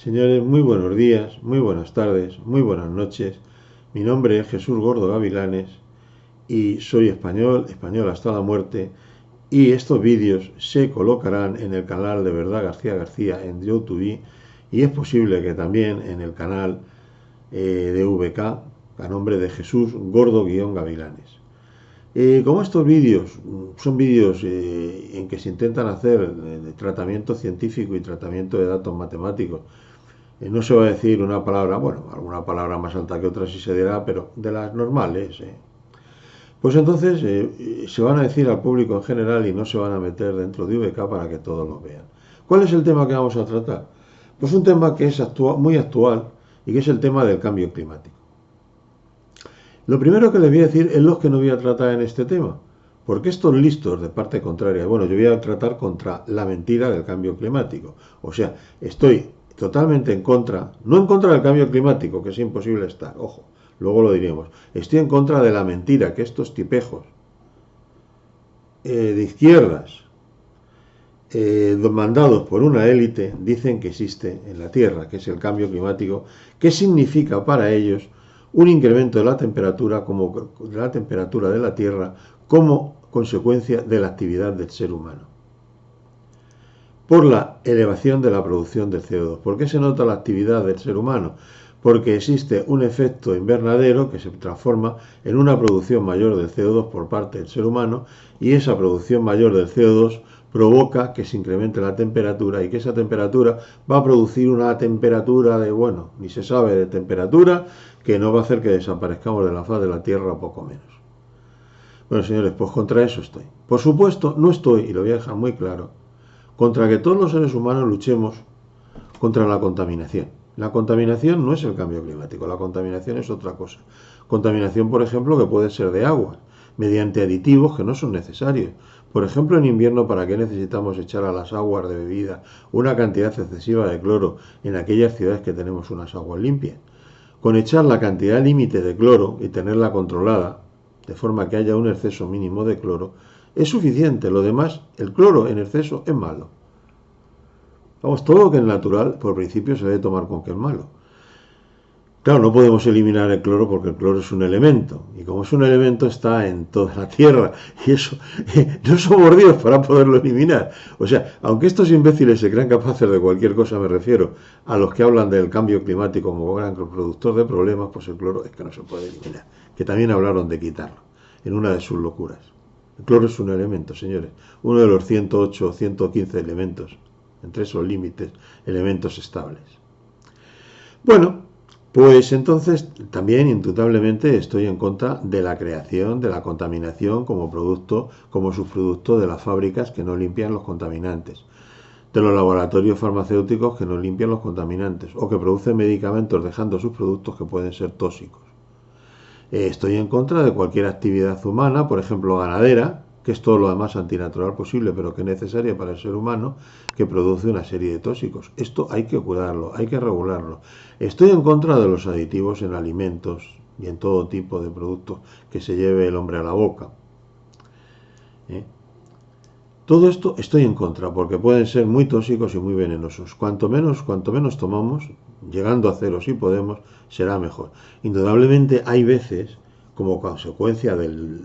Señores, muy buenos días, muy buenas tardes, muy buenas noches. Mi nombre es Jesús Gordo Gavilanes y soy español, español hasta la muerte. Y estos vídeos se colocarán en el canal de Verdad García García en YouTube y es posible que también en el canal de VK a nombre de Jesús Gordo-Gavilanes. Como estos vídeos son vídeos en que se intentan hacer tratamiento científico y tratamiento de datos matemáticos, no se va a decir una palabra, bueno, alguna palabra más alta que otra sí se dirá, pero de las normales. Pues entonces se van a decir al público en general y no se van a meter dentro de VK para que todos lo vean. ¿Cuál es el tema que vamos a tratar? Pues un tema que es muy actual y que es el tema del cambio climático. Lo primero que les voy a decir es lo que no voy a tratar en este tema, porque estos listos de parte contraria, bueno, yo voy a tratar contra la mentira del cambio climático. O sea, estoy totalmente en contra, no en contra del cambio climático, que es imposible estar, ojo, luego lo diremos. Estoy en contra de la mentira que estos tipejos de izquierdas, mandados por una élite, dicen que existe en la Tierra, que es el cambio climático, que significa para ellos un incremento de la temperatura, de la Tierra como consecuencia de la actividad del ser humano. Por la elevación de la producción de CO2. ¿Por qué se nota la actividad del ser humano? Porque existe un efecto invernadero que se transforma en una producción mayor del CO2 por parte del ser humano, y esa producción mayor del CO2 provoca que se incremente la temperatura y que esa temperatura va a producir una temperatura de, bueno, ni se sabe de temperatura, que no va a hacer que desaparezcamos de la faz de la Tierra poco menos. Bueno, señores, pues contra eso estoy. Por supuesto, no estoy, y lo voy a dejar muy claro, contra que todos los seres humanos luchemos contra la contaminación. La contaminación no es el cambio climático, la contaminación es otra cosa. Contaminación, por ejemplo, que puede ser de agua, mediante aditivos que no son necesarios. Por ejemplo, en invierno, ¿para qué necesitamos echar a las aguas de bebida una cantidad excesiva de cloro en aquellas ciudades que tenemos unas aguas limpias? Con echar la cantidad límite de cloro y tenerla controlada, de forma que haya un exceso mínimo de cloro, es suficiente. Lo demás, el cloro en exceso es malo. Vamos, todo lo que es natural, por principio, se debe tomar con que es malo. Claro, no podemos eliminar el cloro porque el cloro es un elemento. Y como es un elemento, está en toda la Tierra. Y eso, no somos Dios para poderlo eliminar. O sea, aunque estos imbéciles se crean capaces de cualquier cosa, me refiero a los que hablan del cambio climático como gran productor de problemas, pues el cloro es que no se puede eliminar. Que también hablaron de quitarlo, en una de sus locuras. El cloro es un elemento, señores. Uno de los 108 o 115 elementos, entre esos límites, elementos estables. Bueno, pues entonces también indudablemente estoy en contra de la creación de la contaminación como producto, como subproducto de las fábricas que no limpian los contaminantes, de los laboratorios farmacéuticos que no limpian los contaminantes o que producen medicamentos dejando sus productos que pueden ser tóxicos. Estoy en contra de cualquier actividad humana, por ejemplo ganadera, que es todo lo demás antinatural posible, pero que es necesaria para el ser humano, que produce una serie de tóxicos. Esto hay que cuidarlo, hay que regularlo. Estoy en contra de los aditivos en alimentos y en todo tipo de productos que se lleve el hombre a la boca. Todo esto estoy en contra, porque pueden ser muy tóxicos y muy venenosos. Cuanto menos tomamos, llegando a cero si podemos, será mejor. Indudablemente hay veces, como consecuencia de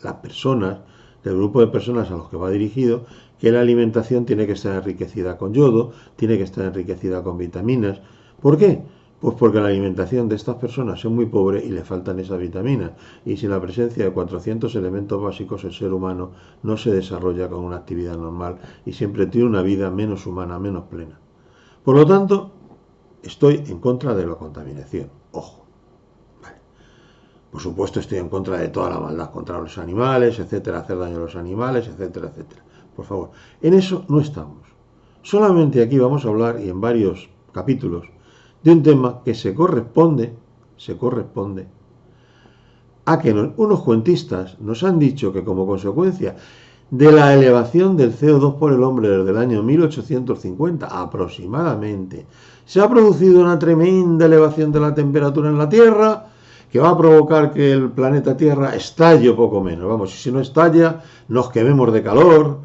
las personas, del grupo de personas a los que va dirigido, que la alimentación tiene que estar enriquecida con yodo, tiene que estar enriquecida con vitaminas. ¿Por qué? Pues porque la alimentación de estas personas es muy pobre y le faltan esas vitaminas. Y sin la presencia de 400 elementos básicos, el ser humano no se desarrolla con una actividad normal y siempre tiene una vida menos humana, menos plena. Por lo tanto, estoy en contra de la contaminación. Ojo. Vale. Por supuesto, estoy en contra de toda la maldad contra los animales, etcétera, hacer daño a los animales, etcétera, etcétera. Por favor, en eso no estamos. Solamente aquí vamos a hablar, y en varios capítulos, de un tema que se corresponde a que unos cuentistas nos han dicho que como consecuencia de la elevación del CO2 por el hombre desde el año 1850 aproximadamente, se ha producido una tremenda elevación de la temperatura en la Tierra que va a provocar que el planeta Tierra estalle poco menos. Vamos, y si no estalla, nos quememos de calor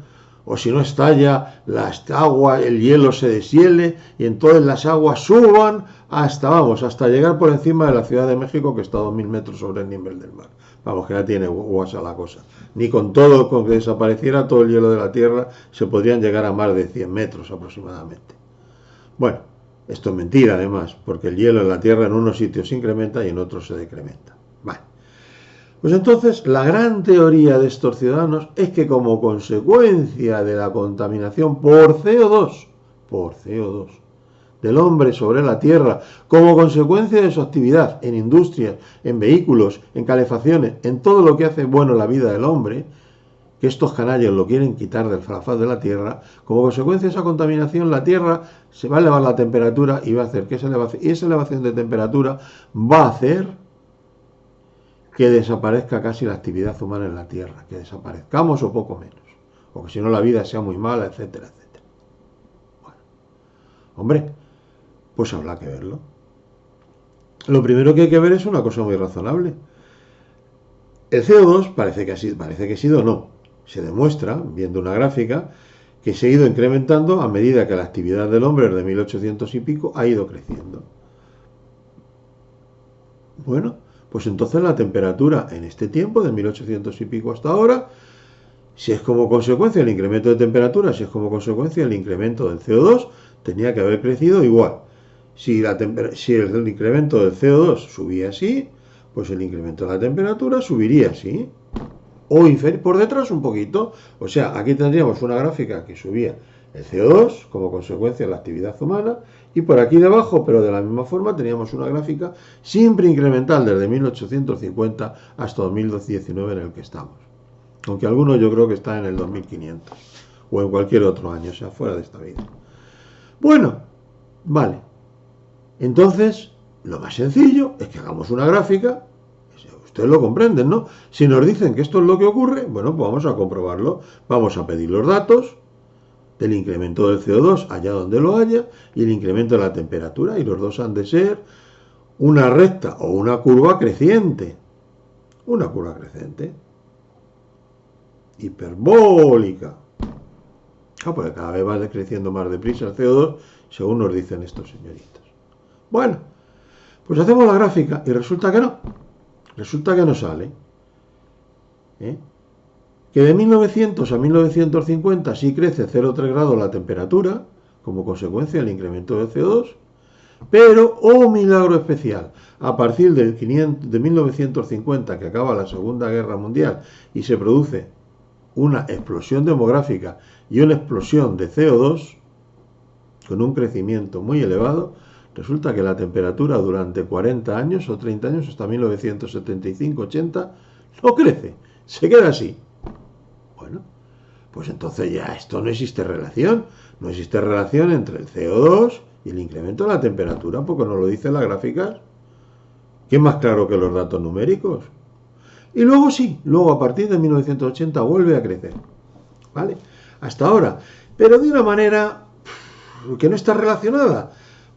o si no estalla, las aguas, el hielo se deshiele y entonces las aguas suban hasta llegar por encima de la Ciudad de México, que está a 2000 metros sobre el nivel del mar. Vamos, que ya tiene guasa la cosa. Ni con todo, con que desapareciera todo el hielo de la Tierra, se podrían llegar a más de 100 metros aproximadamente. Bueno, esto es mentira además, porque el hielo en la Tierra en unos sitios se incrementa y en otros se decrementa. Vale. Pues entonces la gran teoría de estos ciudadanos es que como consecuencia de la contaminación por CO2 del hombre sobre la Tierra, como consecuencia de su actividad en industrias, en vehículos, en calefacciones, en todo lo que hace bueno la vida del hombre, que estos canallas lo quieren quitar de la faz de la Tierra, como consecuencia de esa contaminación la Tierra se va a elevar la temperatura y va a hacer que esa elevación de temperatura va a hacer que desaparezca casi la actividad humana en la Tierra, que desaparezcamos o poco menos, o que si no la vida sea muy mala, etcétera, etcétera. Bueno, hombre, pues habrá que verlo. Lo primero que hay que ver es una cosa muy razonable. El CO2 parece que ha sido no. Se demuestra, viendo una gráfica, que se ha ido incrementando a medida que la actividad del hombre desde 1800 y pico ha ido creciendo. Bueno, pues entonces la temperatura en este tiempo, de 1800 y pico hasta ahora, si es como consecuencia del incremento de temperatura, si es como consecuencia del incremento del CO2, tenía que haber crecido igual. Si el incremento del CO2 subía así, pues el incremento de la temperatura subiría así. O por detrás un poquito. O sea, aquí tendríamos una gráfica que subía el CO2 como consecuencia de la actividad humana, y por aquí debajo, pero de la misma forma, teníamos una gráfica siempre incremental desde 1850 hasta 2019 en el que estamos. Aunque algunos yo creo que está en el 2500 o en cualquier otro año, o sea, fuera de esta vida. Bueno, vale. Entonces, lo más sencillo es que hagamos una gráfica. Ustedes lo comprenden, ¿no? Si nos dicen que esto es lo que ocurre, bueno, pues vamos a comprobarlo. Vamos a pedir los datos del incremento del CO2 allá donde lo haya y el incremento de la temperatura, y los dos han de ser una recta o una curva creciente. Una curva creciente. Hiperbólica. Porque cada vez va decreciendo más deprisa el CO2, según nos dicen estos señoritos. Bueno, pues hacemos la gráfica y resulta que no. Resulta que no sale. Que de 1900 a 1950 sí crece 0,3 grados la temperatura, como consecuencia del incremento del CO2, pero, oh milagro especial, a partir de 1950, que acaba la Segunda Guerra Mundial y se produce una explosión demográfica y una explosión de CO2, con un crecimiento muy elevado, resulta que la temperatura durante 40 años o 30 años, hasta 1975-80, no crece, se queda así. Bueno, pues entonces ya esto no existe relación. No existe relación entre el CO2 y el incremento de la temperatura, porque nos lo dicen las gráficas. ¿Qué es más claro que los datos numéricos? Y luego sí, luego a partir de 1980 vuelve a crecer. ¿Vale? Hasta ahora. Pero de una manera que no está relacionada.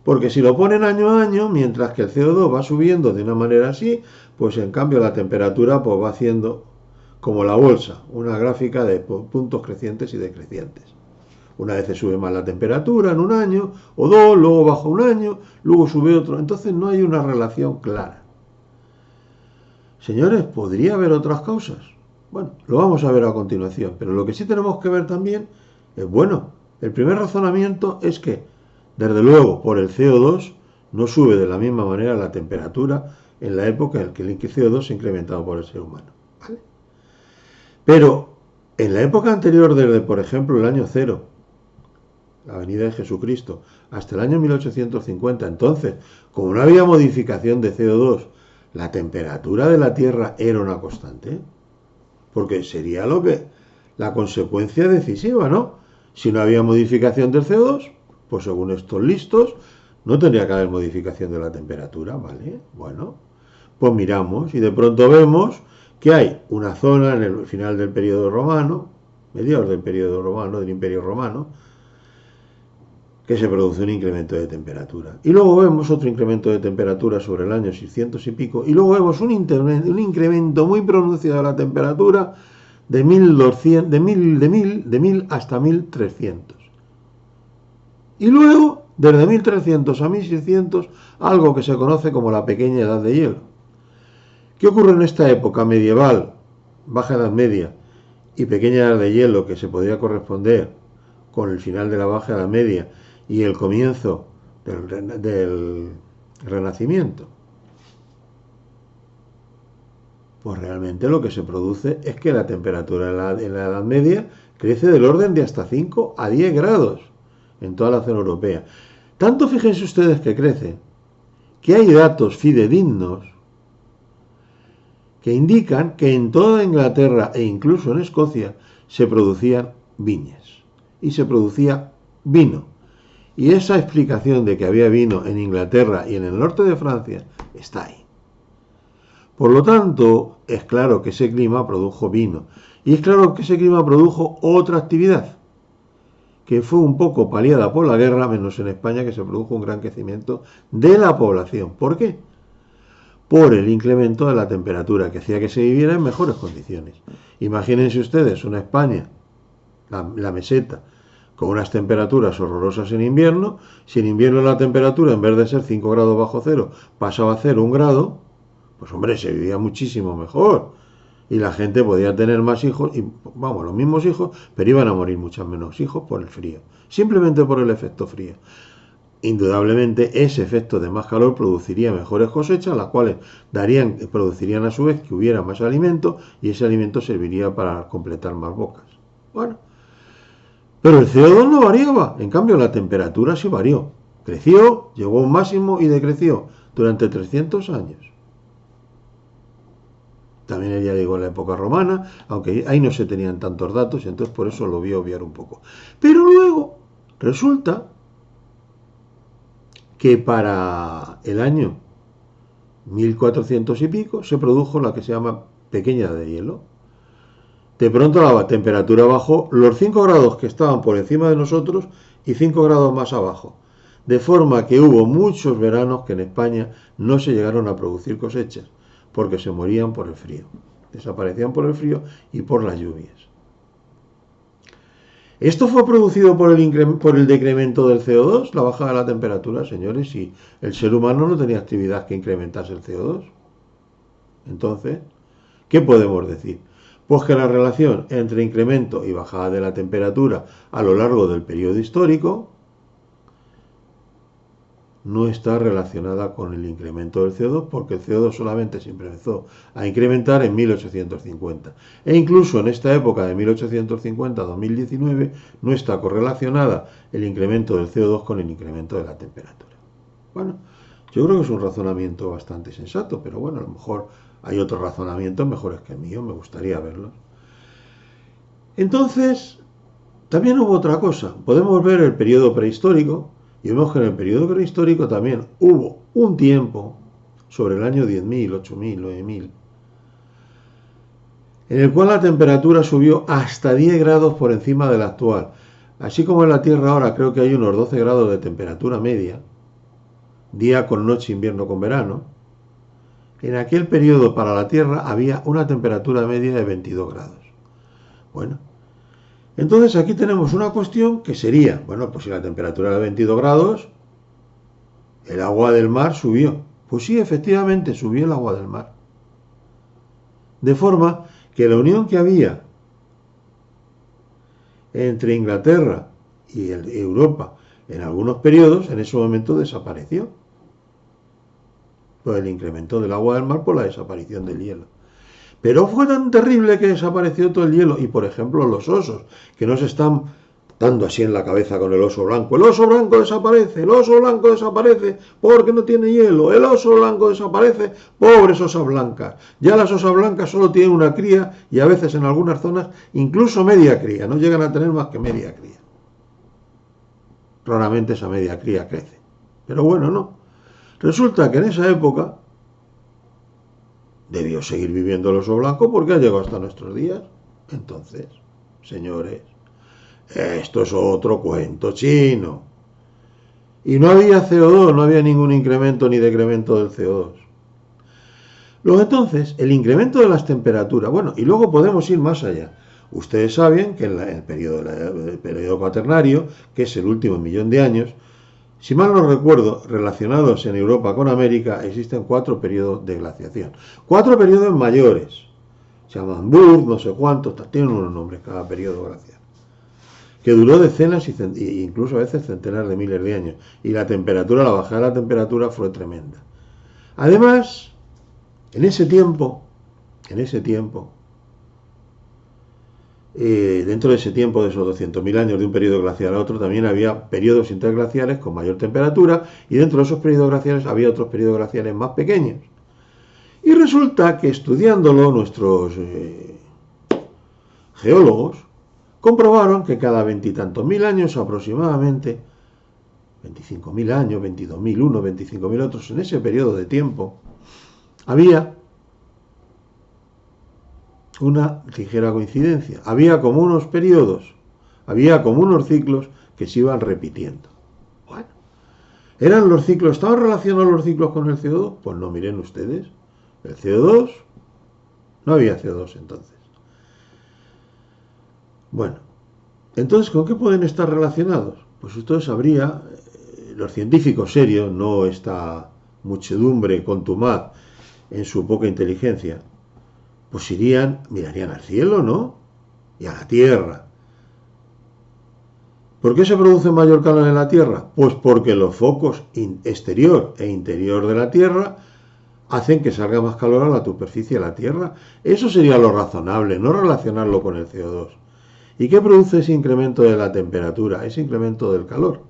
Porque si lo ponen año a año, mientras que el CO2 va subiendo de una manera así, pues en cambio la temperatura pues va haciendo como la bolsa, una gráfica de puntos crecientes y decrecientes. Una vez se sube más la temperatura en un año o dos, luego baja un año, luego sube otro. Entonces no hay una relación clara. Señores, ¿podría haber otras causas? Bueno, lo vamos a ver a continuación, pero lo que sí tenemos que ver también es, bueno, el primer razonamiento es que, desde luego, por el CO2 no sube de la misma manera la temperatura en la época en que el CO2 se ha incrementado por el ser humano. ¿Vale? Pero en la época anterior, desde por ejemplo el año 0, la venida de Jesucristo, hasta el año 1850, entonces, como no había modificación de CO2, la temperatura de la Tierra era una constante, porque sería la consecuencia decisiva, ¿no? Si no había modificación del CO2, pues según estos listos, no tendría que haber modificación de la temperatura, ¿vale? Bueno, pues miramos y de pronto vemos que hay una zona en el final del periodo romano, mediados del periodo romano, del Imperio Romano, que se produce un incremento de temperatura. Y luego vemos otro incremento de temperatura sobre el año 600 y pico, y luego vemos un incremento muy pronunciado de la temperatura de 1200, de 1000 hasta 1300. Y luego, desde 1300 a 1600, algo que se conoce como la pequeña edad de hielo. ¿Qué ocurre en esta época medieval, baja edad media y pequeña edad de hielo, que se podría corresponder con el final de la baja edad media y el comienzo del Renacimiento? Pues realmente lo que se produce es que la temperatura en la Edad Media crece del orden de hasta 5 a 10 grados en toda la zona europea. Tanto fíjense ustedes que crece, que hay datos fidedignos que indican que en toda Inglaterra e incluso en Escocia se producían viñas y se producía vino. Y esa explicación de que había vino en Inglaterra y en el norte de Francia está ahí. Por lo tanto, es claro que ese clima produjo vino. Y es claro que ese clima produjo otra actividad, que fue un poco paliada por la guerra, menos en España, que se produjo un gran crecimiento de la población. ¿Por qué? Por el incremento de la temperatura, que hacía que se viviera en mejores condiciones. Imagínense ustedes una España, la meseta, con unas temperaturas horrorosas en invierno. Si en invierno la temperatura, en vez de ser 5 grados bajo cero, pasaba a 0, 1 grado, pues hombre, se vivía muchísimo mejor. Y la gente podía tener más hijos, y vamos, los mismos hijos, pero iban a morir muchos menos hijos por el frío. Simplemente por el efecto frío. Indudablemente ese efecto de más calor produciría mejores cosechas, las cuales producirían a su vez que hubiera más alimento, y ese alimento serviría para completar más bocas. Bueno, pero el CO2 no variaba, en cambio la temperatura sí varió. Creció, llegó a un máximo y decreció durante 300 años. También ya llegó en la época romana, aunque ahí no se tenían tantos datos, y entonces por eso lo voy a obviar un poco. Pero luego resulta que para el año 1400 y pico se produjo la que se llama pequeña edad de hielo. De pronto la temperatura bajó los 5 grados que estaban por encima de nosotros y 5 grados más abajo. De forma que hubo muchos veranos que en España no se llegaron a producir cosechas, porque se morían por el frío. Desaparecían por el frío y por las lluvias. ¿Esto fue producido por el decremento del CO2, la bajada de la temperatura, señores? Si el ser humano no tenía actividad que incrementase el CO2. Entonces, ¿qué podemos decir? Pues que la relación entre incremento y bajada de la temperatura a lo largo del periodo histórico no está relacionada con el incremento del CO2, porque el CO2 solamente se empezó a incrementar en 1850. E incluso en esta época de 1850 a 2019 no está correlacionada el incremento del CO2 con el incremento de la temperatura. Bueno, yo creo que es un razonamiento bastante sensato, pero bueno, a lo mejor hay otros razonamientos mejores que el mío, me gustaría verlos. Entonces, también hubo otra cosa. Podemos ver el periodo prehistórico, y vemos que en el periodo prehistórico también hubo un tiempo, sobre el año 10.000, 8.000, 9.000, en el cual la temperatura subió hasta 10 grados por encima de la actual. Así como en la Tierra ahora creo que hay unos 12 grados de temperatura media, día con noche, invierno con verano, en aquel periodo para la Tierra había una temperatura media de 22 grados. Bueno, entonces aquí tenemos una cuestión que sería, bueno, pues si la temperatura era de 22 grados, el agua del mar subió. Pues sí, efectivamente subió el agua del mar. De forma que la unión que había entre Inglaterra y Europa en algunos periodos, en ese momento desapareció. Pues el incremento del agua del mar por la desaparición del hielo. Pero fue tan terrible que desapareció todo el hielo. Y por ejemplo los osos, que nos están dando así en la cabeza con el oso blanco. El oso blanco desaparece, el oso blanco desaparece porque no tiene hielo. El oso blanco desaparece, pobres osas blancas. Ya las osas blancas solo tienen una cría y a veces en algunas zonas incluso media cría. No llegan a tener más que media cría. Raramente esa media cría crece. Pero bueno, no. Resulta que en esa época debió seguir viviendo el oso blanco porque ha llegado hasta nuestros días. Entonces, señores, esto es otro cuento chino. Y no había CO2, no había ningún incremento ni decremento del CO2. Luego entonces, el incremento de las temperaturas, bueno, y luego podemos ir más allá. Ustedes saben que en el periodo cuaternario, que es el último millón de años, si mal no recuerdo, relacionados en Europa con América, existen 4 periodos de glaciación. 4 periodos mayores. Se llaman Burr, no sé cuántos, tienen unos nombres cada periodo glacial. Que duró decenas e incluso a veces centenares de miles de años. Y la temperatura, la bajada de la temperatura fue tremenda. Además, en ese tiempo, dentro de ese tiempo, de esos 200.000 años de un periodo glacial a otro, también había periodos interglaciales con mayor temperatura y dentro de esos periodos glaciales había otros periodos glaciales más pequeños. Y resulta que estudiándolo nuestros geólogos comprobaron que cada 20 y tantos mil años aproximadamente, 25.000 años, 22.000 unos, 25.000 otros, en ese periodo de tiempo, había una ligera coincidencia. Había como unos periodos, había como unos ciclos que se iban repitiendo. Bueno, ¿eran los ciclos, estaban relacionados los ciclos con el CO2? Pues no, miren ustedes, el CO2, no había CO2 entonces. Bueno, entonces, ¿con qué pueden estar relacionados? Pues ustedes sabría, los científicos serios, no esta muchedumbre contumaz en su poca inteligencia, pues mirarían al cielo, ¿no? Y a la Tierra. ¿Por qué se produce mayor calor en la Tierra? Pues porque los focos exterior e interior de la Tierra hacen que salga más calor a la superficie de la Tierra. Eso sería lo razonable, no relacionarlo con el CO2. ¿Y qué produce ese incremento de la temperatura, ese incremento del calor?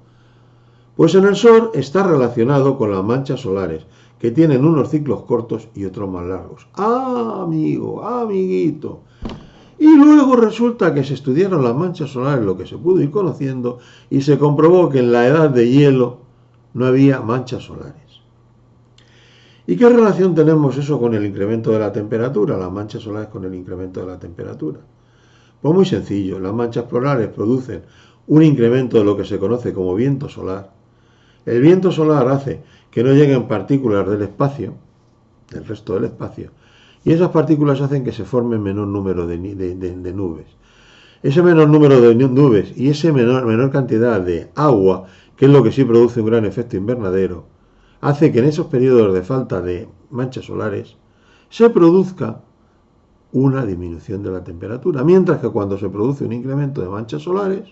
Pues en el Sol está relacionado con las manchas solares, que tienen unos ciclos cortos y otros más largos. ¡Ah, amigo, amiguito! Y luego resulta que se estudiaron las manchas solares, lo que se pudo ir conociendo, y se comprobó que en la edad de hielo no había manchas solares. ¿Y qué relación tenemos eso con el incremento de la temperatura, las manchas solares con el incremento de la temperatura? Pues muy sencillo, las manchas solares producen un incremento de lo que se conoce como viento solar. El viento solar hace que no lleguen partículas del espacio, del resto del espacio, y esas partículas hacen que se formen menor número de nubes. Ese menor número de nubes y esa menor cantidad de agua, que es lo que sí produce un gran efecto invernadero, hace que en esos periodos de falta de manchas solares se produzca una disminución de la temperatura, mientras que cuando se produce un incremento de manchas solares,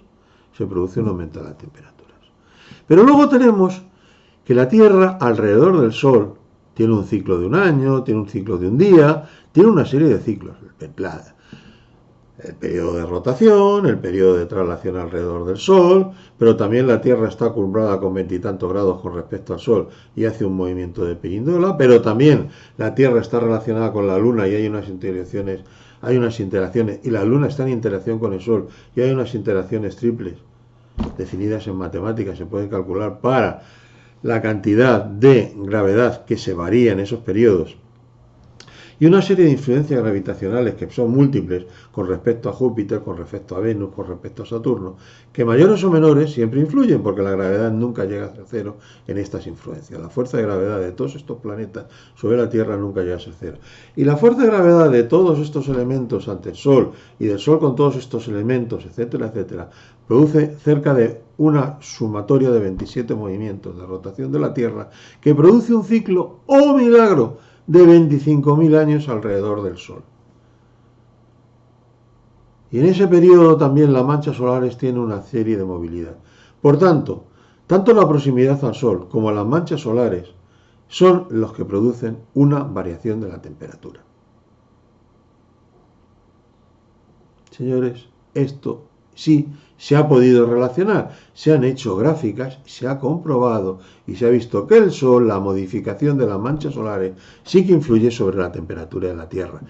se produce un aumento de las temperaturas. Pero luego tenemos que la Tierra alrededor del Sol tiene un ciclo de un año, tiene un ciclo de un día, tiene una serie de ciclos. El periodo de rotación, el periodo de traslación alrededor del Sol, pero también la Tierra está curvada con 20 y tantos grados con respecto al Sol y hace un movimiento de pirindola, pero también la Tierra está relacionada con la Luna y hay unas interacciones, y la Luna está en interacción con el Sol y hay unas interacciones triples definidas en matemáticas, se pueden calcular para la cantidad de gravedad que se varía en esos periodos y una serie de influencias gravitacionales que son múltiples con respecto a Júpiter, con respecto a Venus, con respecto a Saturno, que mayores o menores siempre influyen porque la gravedad nunca llega a ser cero en estas influencias. La fuerza de gravedad de todos estos planetas sobre la Tierra nunca llega a ser cero. Y la fuerza de gravedad de todos estos elementos ante el Sol y del Sol con todos estos elementos, etcétera, etcétera, produce cerca de una sumatoria de 27 movimientos de rotación de la Tierra que produce un ciclo, ¡oh milagro!, de 25.000 años alrededor del Sol. Y en ese periodo también las manchas solares tienen una serie de movilidad. Por tanto, tanto la proximidad al Sol como las manchas solares son los que producen una variación de la temperatura. Señores, esto sí se ha podido relacionar, se han hecho gráficas, se ha comprobado y se ha visto que el Sol, la modificación de las manchas solares, sí que influye sobre la temperatura de la Tierra.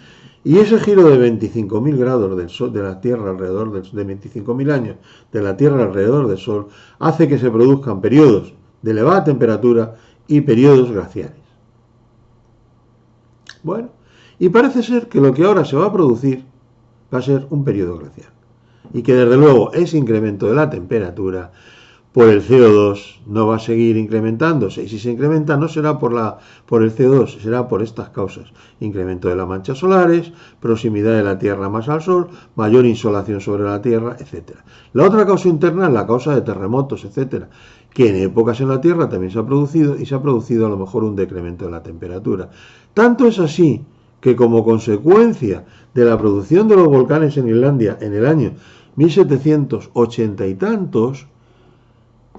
Y ese giro de 25.000 grados del Sol, de la Tierra alrededor de 25.000 años de la Tierra alrededor del Sol hace que se produzcan periodos de elevada temperatura y periodos glaciares. Bueno, y parece ser que lo que ahora se va a producir va a ser un periodo glacial. Y que desde luego ese incremento de la temperatura por el CO2 no va a seguir incrementándose. Y si se incrementa no será por el CO2, será por estas causas. Incremento de las manchas solares, proximidad de la Tierra más al Sol, mayor insolación sobre la Tierra, etc. La otra causa interna es la causa de terremotos, etc., que en épocas en la Tierra también se ha producido, y se ha producido a lo mejor un decremento de la temperatura. Tanto es así que como consecuencia de la producción de los volcanes en Islandia en el año 1780 y tantos,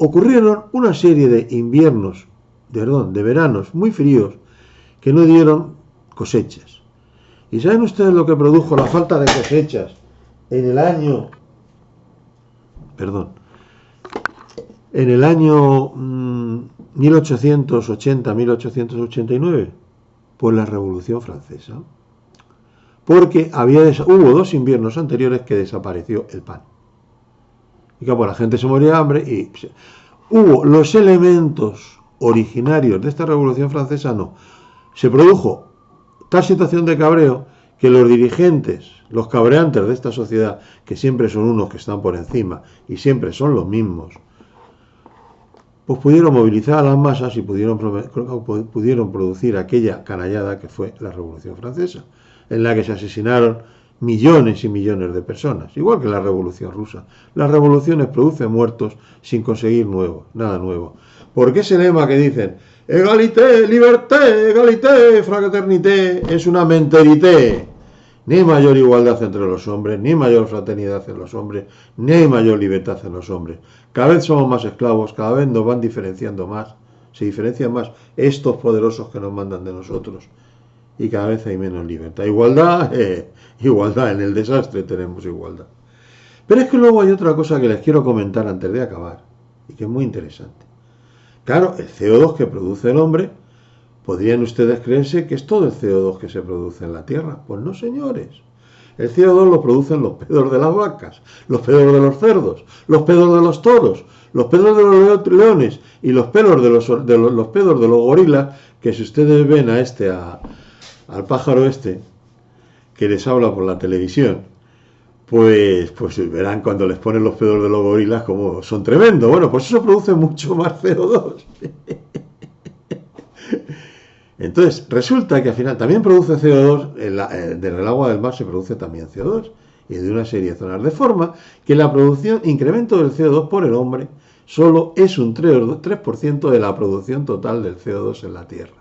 ocurrieron una serie de de veranos muy fríos que no dieron cosechas. ¿Y saben ustedes lo que produjo la falta de cosechas en el año 1880-1889? Pues la Revolución Francesa. Porque hubo 2 inviernos anteriores que desapareció el pan. Y que la gente se moría de hambre y hubo los elementos originarios de esta Revolución Francesa, no. Se produjo tal situación de cabreo que los dirigentes, los cabreantes de esta sociedad, que siempre son unos que están por encima y siempre son los mismos, pues pudieron movilizar a las masas y pudieron producir aquella canallada que fue la Revolución Francesa, en la que se asesinaron millones y millones de personas, igual que la Revolución Rusa. Las revoluciones producen muertos sin conseguir nada nuevo. Porque ese lema que dicen égalité, liberté, égalité, fraternité, es una menterité. Ni hay mayor igualdad entre los hombres, ni mayor fraternidad en los hombres, ni hay mayor libertad en los hombres. Cada vez somos más esclavos, cada vez nos van diferenciando más, se diferencian más estos poderosos que nos mandan de nosotros. Y cada vez hay menos libertad. Igualdad, igualdad, en el desastre tenemos igualdad. Pero es que luego hay otra cosa que les quiero comentar antes de acabar, y que es muy interesante. Claro, el CO2 que produce el hombre, ¿podrían ustedes creerse que es todo el CO2 que se produce en la Tierra? Pues no, señores. El CO2 lo producen los pedos de las vacas, los pedos de los cerdos, los pedos de los toros, los pedos de los leones y los pedos de los pedos de los gorilas, que si ustedes ven al pájaro este que les habla por la televisión, pues verán cuando les ponen los pedos de los gorilas como son tremendos. Bueno, pues eso produce mucho más CO2. Entonces, resulta que al final también produce CO2, del agua del mar se produce también CO2, y de una serie de zonas, de forma que la incremento del CO2 por el hombre solo es un 3% de la producción total del CO2 en la Tierra.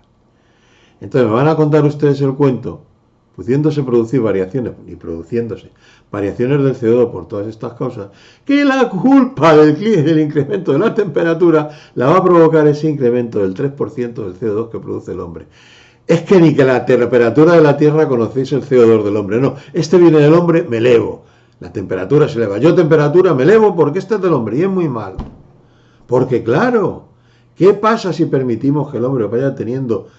Entonces me van a contar ustedes el cuento, pudiéndose producir variaciones del CO2 por todas estas causas, que la culpa del incremento de la temperatura la va a provocar ese incremento del 3% del CO2 que produce el hombre. Es que ni que la temperatura de la Tierra conocéis el CO2 del hombre, no, este viene del hombre, me elevo, la temperatura se eleva, yo temperatura me elevo porque este es del hombre y es muy malo. Porque claro, ¿qué pasa si permitimos que el hombre vaya teniendo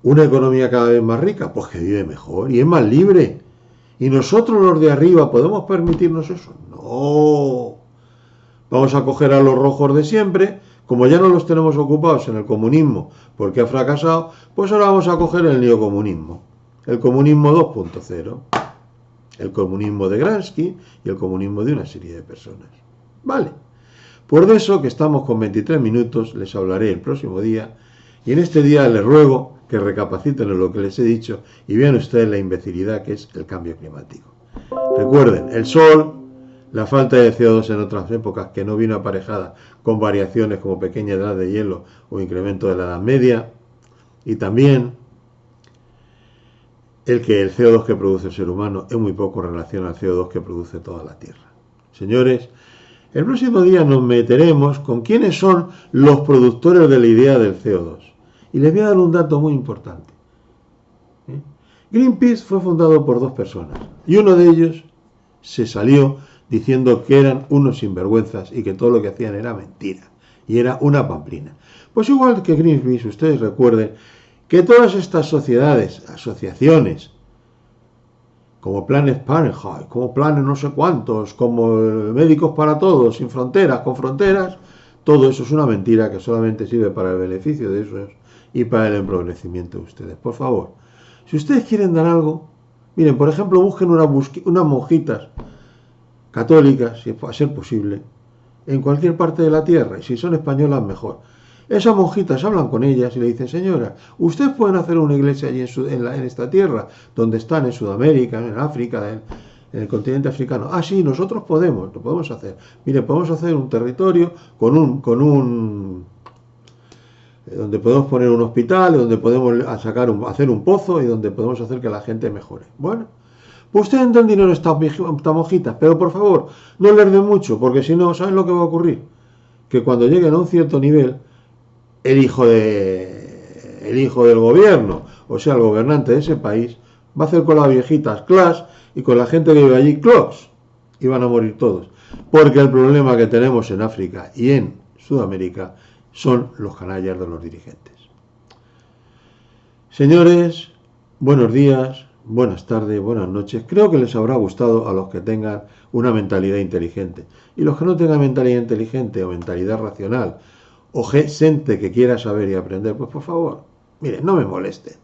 una economía cada vez más rica? Pues que vive mejor y es más libre. ¿Y nosotros los de arriba podemos permitirnos eso? No. Vamos a coger a los rojos de siempre, como ya no los tenemos ocupados en el comunismo porque ha fracasado, pues ahora vamos a coger el neocomunismo, el comunismo 2.0, el comunismo de Gramsci y el comunismo de una serie de personas. Vale. Por eso que estamos con 23 minutos, les hablaré el próximo día, y en este día les ruego que recapaciten en lo que les he dicho y vean ustedes la imbecilidad que es el cambio climático. Recuerden, el sol, la falta de CO2 en otras épocas que no vino aparejada con variaciones como pequeña edad de hielo o incremento de la Edad Media, y también el que el CO2 que produce el ser humano es muy poco en relación al CO2 que produce toda la Tierra. Señores, el próximo día nos meteremos con quiénes son los productores de la idea del CO2. Y les voy a dar un dato muy importante. Greenpeace fue fundado por 2 personas y uno de ellos se salió diciendo que eran unos sinvergüenzas y que todo lo que hacían era mentira y era una pamplina. Pues igual que Greenpeace, ustedes recuerden que todas estas sociedades, asociaciones, como Planes Parenthood, como Planes no sé cuántos, como Médicos para Todos, Sin Fronteras, con Fronteras, todo eso es una mentira que solamente sirve para el beneficio de esos y para el empobrecimiento de ustedes. Por favor, si ustedes quieren dar algo, miren, por ejemplo, busquen unas monjitas católicas, si a ser posible, en cualquier parte de la tierra, y si son españolas mejor. Esas monjitas hablan con ellas y le dicen, señora, ustedes pueden hacer una iglesia allí en esta tierra, donde están, en Sudamérica, en África, en el continente africano. Ah, sí, nosotros podemos, lo podemos hacer. Mire, podemos hacer un territorio donde podemos poner un hospital, donde podemos hacer un pozo y donde podemos hacer que la gente mejore. Bueno, pues ustedes den dinero a estas monjitas, pero por favor, no les den mucho, porque si no, ¿saben lo que va a ocurrir? Que cuando lleguen a un cierto nivel, el hijo del gobierno, o sea, el gobernante de ese país, va a hacer con las viejitas clas y con la gente que vive allí clos, y van a morir todos. Porque el problema que tenemos en África y en Sudamérica son los canallas de los dirigentes. Señores, buenos días, buenas tardes, buenas noches. Creo que les habrá gustado a los que tengan una mentalidad inteligente. Y los que no tengan mentalidad inteligente o mentalidad racional, o gente que quiera saber y aprender, pues por favor, miren, no me molesten.